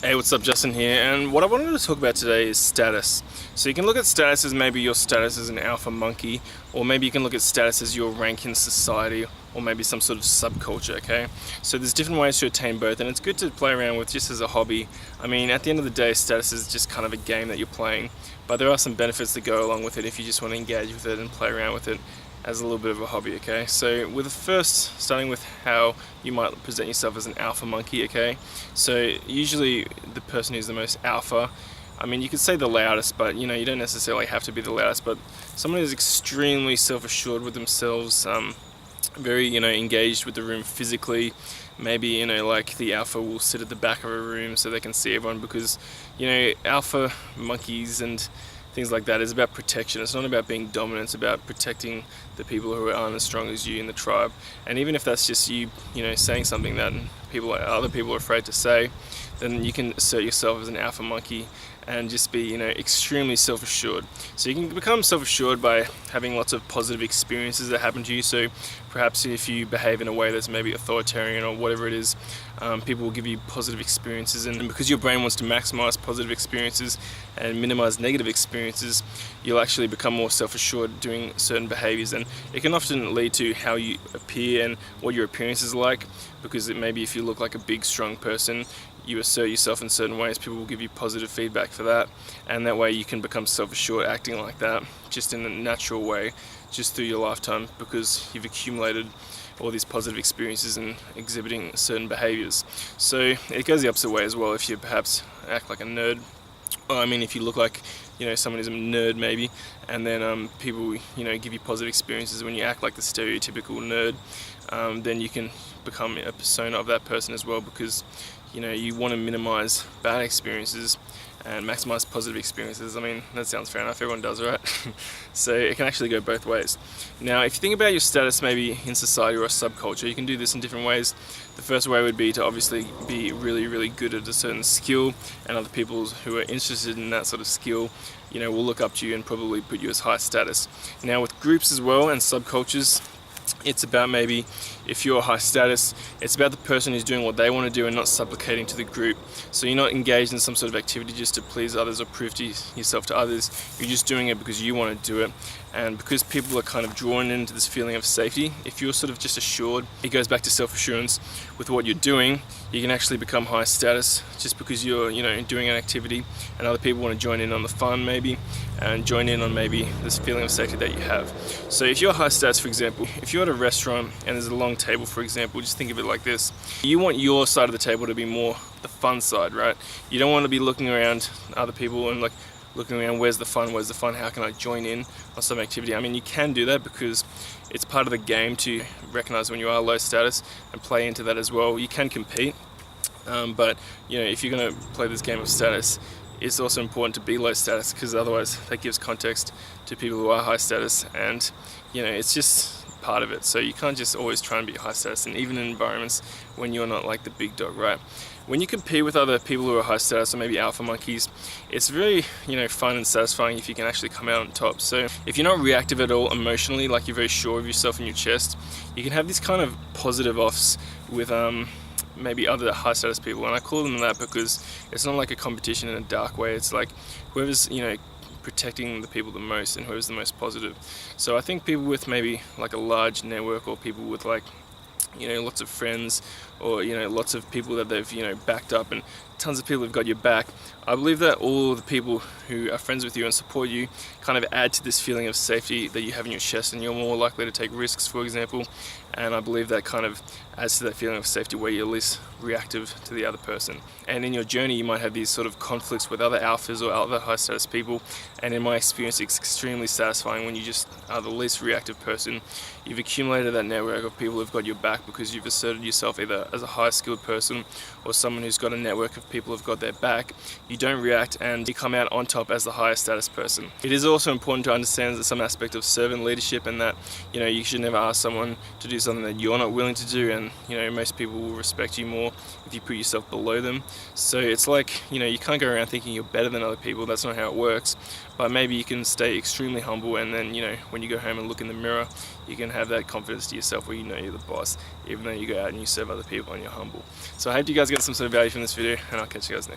Hey, what's up? Justin here, and what I wanted to talk about today is status. So you can look at status as maybe your status as an alpha monkey, or maybe you can look at status as your rank in society, or maybe some sort of subculture, okay? So there's different ways to attain both, and it's good to play around with just as a hobby. I mean, at the end of the day, status is just kind of a game that you're playing, but there are some benefits that go along with it if you just want to engage with it and play around with it as a little bit of a hobby, okay? So with the first, starting with how you might present yourself as an alpha monkey, okay? So usually the person who's the most alpha, I mean, you could say the loudest, but you know, you don't necessarily have to be the loudest, but someone who's extremely self-assured with themselves, very, engaged with the room physically. Maybe, like the alpha will sit at the back of a room so they can see everyone, because, alpha monkeys and things like that is about protection. It's not about being dominant, it's about protecting the people who aren't as strong as you in the tribe. And even if that's just you, saying something that other people are afraid to say, then you can assert yourself as an alpha monkey and just be, extremely self-assured. So you can become self-assured by having lots of positive experiences that happen to you. So perhaps if you behave in a way that's maybe authoritarian or whatever it is, people will give you positive experiences, and because your brain wants to maximize positive experiences and minimize negative experiences, you'll actually become more self-assured doing certain behaviors, and it can often lead to how you appear and what your appearance is like, because maybe if you look like a big strong person, you assert yourself in certain ways, people will give you positive feedback for that, and that way you can become self-assured acting like that just in a natural way, just through your lifetime, because you've accumulated all these positive experiences and exhibiting certain behaviors. So it goes the opposite way as well. If you perhaps act like a nerd, I mean, if you look like someone who's a nerd maybe, and then people give you positive experiences when you act like the stereotypical nerd, then you can become a persona of that person as well, because you want to minimize bad experiences and maximize positive experiences. I mean, that sounds fair enough, everyone does, right? So it can actually go both ways. Now, if you think about your status maybe in society or a subculture, you can do this in different ways. The first way would be to obviously be really, really good at a certain skill, and other people who are interested in that sort of skill, will look up to you and probably put you as high status. Now, with groups as well and subcultures, it's about maybe, if you're high status, it's about the person who's doing what they want to do and not supplicating to the group. So you're not engaged in some sort of activity just to please others or prove to yourself to others. You're just doing it because you want to do it. And because people are kind of drawn into this feeling of safety, if you're sort of just assured, it goes back to self-assurance with what you're doing, you can actually become high status just because you're, doing an activity, and other people want to join in on the fun maybe, and join in on maybe this feeling of safety that you have. So if you're high status, for example, if you're at a restaurant and there's a long table, for example, just think of it like this. You want your side of the table to be more the fun side, right? You don't want to be looking around other people and looking around, where's the fun, how can I join in on some activity? I mean, you can do that because it's part of the game to recognize when you are low status and play into that as well. You can compete, but if you're going to play this game of status, it's also important to be low status, because otherwise that gives context to people who are high status, and it's just part of it. So you can't just always try and be high status, and even in environments when you're not like the big dog, right? When you compete with other people who are high status, or maybe alpha monkeys, it's very fun and satisfying if you can actually come out on top. So if you're not reactive at all emotionally, like you're very sure of yourself in your chest, you can have these kind of positive offs with maybe other high status people, and I call them that because it's not like a competition in a dark way. It's like whoever's protecting the people the most and whoever's the most positive. So I think people with maybe like a large network, or people with like lots of friends, or lots of people that they've backed up, and tons of people have got your back, I believe that all the people who are friends with you and support you kind of add to this feeling of safety that you have in your chest, and you're more likely to take risks, for example. And I believe that kind of adds to that feeling of safety where you're less reactive to the other person. And in your journey, you might have these sort of conflicts with other alphas or other high status people, and in my experience, it's extremely satisfying when you just are the least reactive person. You've accumulated that network of people who've got your back because you've asserted yourself either as a high skilled person or someone who's got a network of people who've got their back. You don't react, and you come out on top as the highest status person. It is also important to understand that some aspect of servant leadership, and that you should never ask someone to do something that you're not willing to do, and most people will respect you more if you put yourself below them. So it's like you can't go around thinking you're better than other people. That's not how it works. But maybe you can stay extremely humble, and then when you go home and look in the mirror, you can have that confidence to yourself where you're the boss, even though you go out and you serve other people and you're humble. So I hope you guys get some sort of value from this video, and I'll catch you guys next time.